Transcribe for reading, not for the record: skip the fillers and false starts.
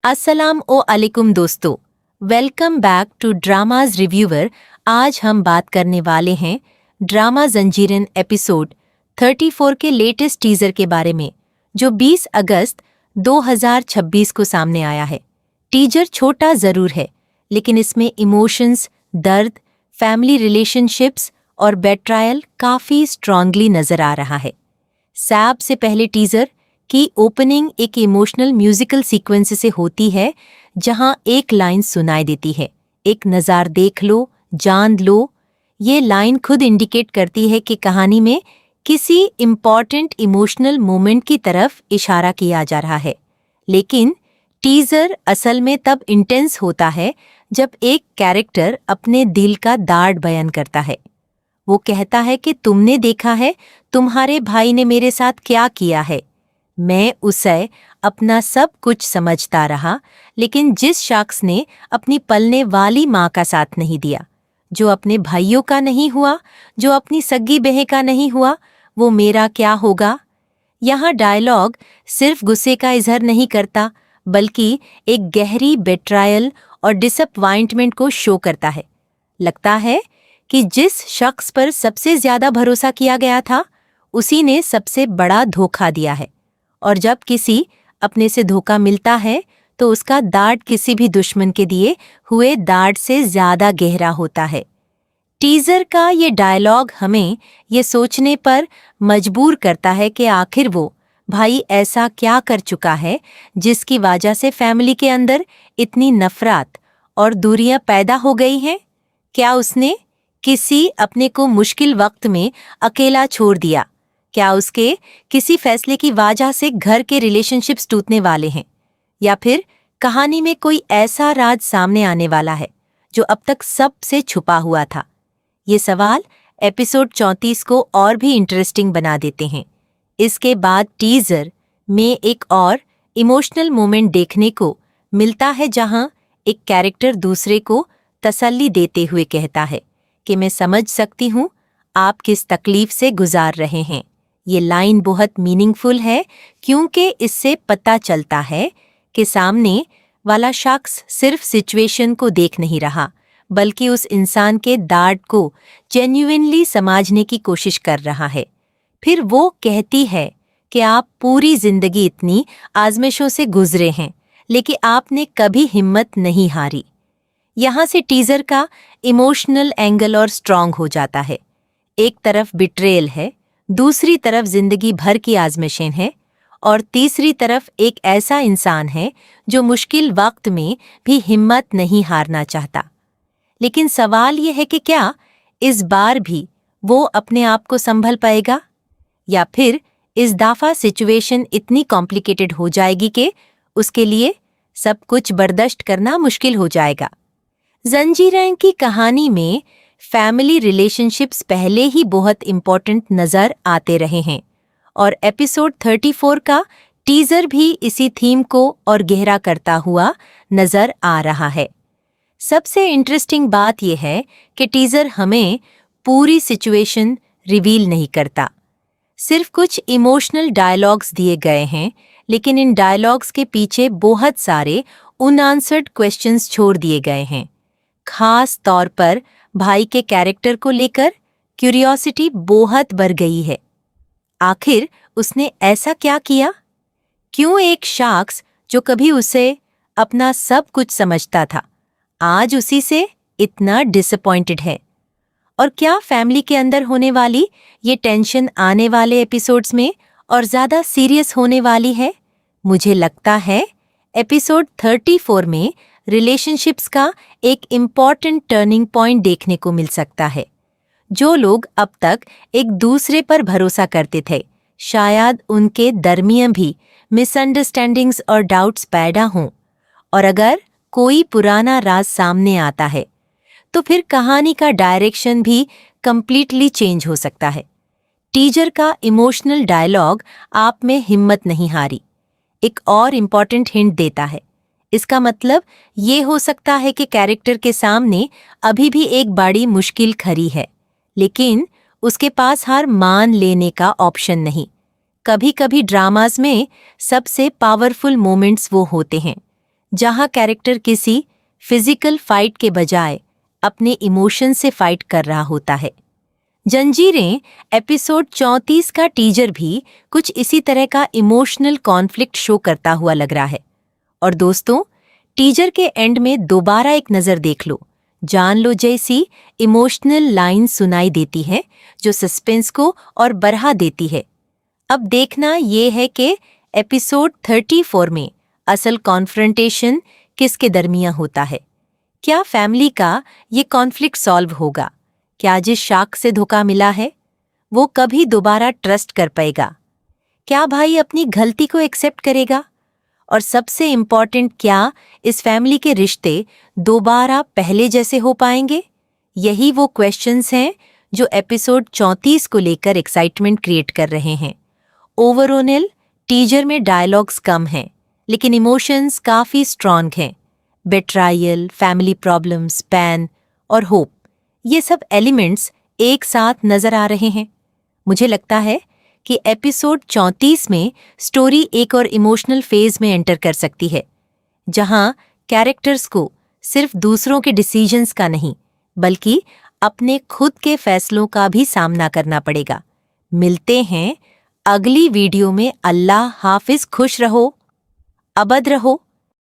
अस्सलाम अलैकुम दोस्तों, welcome back to dramas reviewer. आज हम बात करने वाले हैं ड्रामा जंजीरन एपिसोड 34 के लेटेस्ट टीजर के बारे में, जो 20 अगस्त 2026 को सामने आया है। टीजर छोटा जरूर है, लेकिन इसमें इमोशंस, दर्द, फैमिली रिलेशनशिप्स और बेट्रायल काफी स्ट्रांगली नजर आ रहा है। सैब से पहले टीजर की ओपनिंग एक इमोशनल म्यूजिकल सीक्वेंस से होती है, जहां एक लाइन सुनाई देती है, एक नज़ार देख लो, जान लो। ये लाइन खुद इंडिकेट करती है कि कहानी में किसी इम्पॉर्टेंट इमोशनल मोमेंट की तरफ इशारा किया जा रहा है। लेकिन टीजर असल में तब इंटेंस होता है जब एक कैरेक्टर अपने दिल का दर्द बयान करता है। वो कहता है कि तुमने देखा है तुम्हारे भाई ने मेरे साथ क्या किया है। मैं उसे अपना सब कुछ समझता रहा, लेकिन जिस शख्स ने अपनी पलने वाली माँ का साथ नहीं दिया, जो अपने भाइयों का नहीं हुआ, जो अपनी सगी बहन का नहीं हुआ, वो मेरा क्या होगा। यहाँ डायलॉग सिर्फ गुस्से का इजहार नहीं करता, बल्कि एक गहरी बेट्रायल और डिसअपॉइंटमेंट को शो करता है। लगता है कि जिस शख्स पर सबसे ज्यादा भरोसा किया गया था, उसी ने सबसे बड़ा धोखा दिया है। और जब किसी अपने से धोखा मिलता है, तो उसका दर्द किसी भी दुश्मन के दिए हुए दर्द से ज्यादा गहरा होता है। टीजर का ये डायलॉग हमें ये सोचने पर मजबूर करता है कि आखिर वो भाई ऐसा क्या कर चुका है जिसकी वजह से फैमिली के अंदर इतनी नफरत और दूरियां पैदा हो गई हैं। क्या उसने किसी अपने को मुश्किल वक्त में अकेला छोड़ दिया? क्या उसके किसी फैसले की वजह से घर के रिलेशनशिप्स टूटने वाले हैं? या फिर कहानी में कोई ऐसा राज सामने आने वाला है जो अब तक सबसे छुपा हुआ था? ये सवाल एपिसोड 34 को और भी इंटरेस्टिंग बना देते हैं। इसके बाद टीजर में एक और इमोशनल मोमेंट देखने को मिलता है, जहां एक कैरेक्टर दूसरे को तसल्ली देते हुए कहता है कि मैं समझ सकती हूँ आप किस तकलीफ से गुजार रहे हैं। ये लाइन बहुत मीनिंगफुल है, क्योंकि इससे पता चलता है कि सामने वाला शख्स सिर्फ सिचुएशन को देख नहीं रहा, बल्कि उस इंसान के दर्द को जेन्युइनली समझने की कोशिश कर रहा है। फिर वो कहती है कि आप पूरी जिंदगी इतनी आजमाइशों से गुजरे हैं, लेकिन आपने कभी हिम्मत नहीं हारी। यहाँ से टीजर का इमोशनल एंगल और स्ट्रांग हो जाता है। एक तरफ बिट्रेयल है, दूसरी तरफ जिंदगी भर की आजमाइशें हैं, और तीसरी तरफ एक ऐसा इंसान है जो मुश्किल वक्त में भी हिम्मत नहीं हारना चाहता। लेकिन सवाल ये है कि क्या इस बार भी वो अपने आप को संभल पाएगा, या फिर इस दफा सिचुएशन इतनी कॉम्प्लिकेटेड हो जाएगी कि उसके लिए सब कुछ बर्दाश्त करना मुश्किल हो जाएगा। जंजीरन की कहानी में फैमिली रिलेशनशिप्स पहले ही बहुत इम्पोर्टेंट नजर आते रहे हैं, और एपिसोड 34 का टीजर भी इसी थीम को और गहरा करता हुआ नजर आ रहा है। सबसे इंटरेस्टिंग बात यह है कि टीजर हमें पूरी सिचुएशन रिवील नहीं करता। सिर्फ कुछ इमोशनल डायलॉग्स दिए गए हैं, लेकिन इन डायलॉग्स के पीछे बहुत सारे अनआंसर्ड क्वेश्चंस छोड़ दिए गए हैं। खास तौर पर भाई के कैरेक्टर को लेकर क्यूरियोसिटी बहुत बढ़ गई है। आखिर उसने ऐसा क्या किया? क्यों एक शख्स जो कभी उसे अपना सब कुछ समझता था, आज उसी से इतना डिसअपॉइंटेड है? और क्या फैमिली के अंदर होने वाली ये टेंशन आने वाले एपिसोड्स में और ज्यादा सीरियस होने वाली है? मुझे लगता है एपिसोड 34 में रिलेशनशिप्स का एक इम्पॉर्टेंट टर्निंग पॉइंट देखने को मिल सकता है। जो लोग अब तक एक दूसरे पर भरोसा करते थे, शायद उनके दरमियान भी मिसअंडरस्टैंडिंग्स और डाउट्स पैदा हों। और अगर कोई पुराना राज सामने आता है, तो फिर कहानी का डायरेक्शन भी कंप्लीटली चेंज हो सकता है। टीजर का इमोशनल डायलॉग आप में हिम्मत नहीं हारी एक और इम्पॉर्टेंट हिंट देता है। इसका मतलब ये हो सकता है कि कैरेक्टर के सामने अभी भी एक बड़ी मुश्किल खड़ी है, लेकिन उसके पास हार मान लेने का ऑप्शन नहीं। कभी कभी ड्रामास में सबसे पावरफुल मोमेंट्स वो होते हैं जहां कैरेक्टर किसी फिजिकल फाइट के बजाय अपने इमोशन से फाइट कर रहा होता है। जंजीरें एपिसोड 34 का टीजर भी कुछ इसी तरह का इमोशनल कॉन्फ्लिक्ट शो करता हुआ लग रहा है। और दोस्तों, टीजर के एंड में दोबारा एक नज़र देख लो, जान लो जैसी इमोशनल लाइन सुनाई देती है जो सस्पेंस को और बढ़ा देती है। अब देखना ये है कि एपिसोड 34 में असल कॉन्फ्रंटेशन किसके दरमियां होता है। क्या फैमिली का ये कॉन्फ्लिक्ट सॉल्व होगा? क्या जिस शाख से धोखा मिला है वो कभी दोबारा ट्रस्ट कर पाएगा? क्या भाई अपनी गलती को एक्सेप्ट करेगा? और सबसे इम्पॉर्टेंट, क्या इस फैमिली के रिश्ते दोबारा पहले जैसे हो पाएंगे? यही वो क्वेश्चंस हैं जो एपिसोड 34 को लेकर एक्साइटमेंट क्रिएट कर रहे हैं। ओवरऑल टीजर में डायलॉग्स कम हैं, लेकिन इमोशंस काफी स्ट्रॉन्ग हैं। बेट्रायल, फैमिली प्रॉब्लम्स, पैन और होप, ये सब एलिमेंट्स एक साथ नजर आ रहे हैं। मुझे लगता है कि एपिसोड 34 में स्टोरी एक और इमोशनल फेज में एंटर कर सकती है, जहां कैरेक्टर्स को सिर्फ दूसरों के डिसीजंस का नहीं, बल्कि अपने खुद के फैसलों का भी सामना करना पड़ेगा। मिलते हैं अगली वीडियो में। अल्लाह हाफिज। खुश रहो, अबद रहो।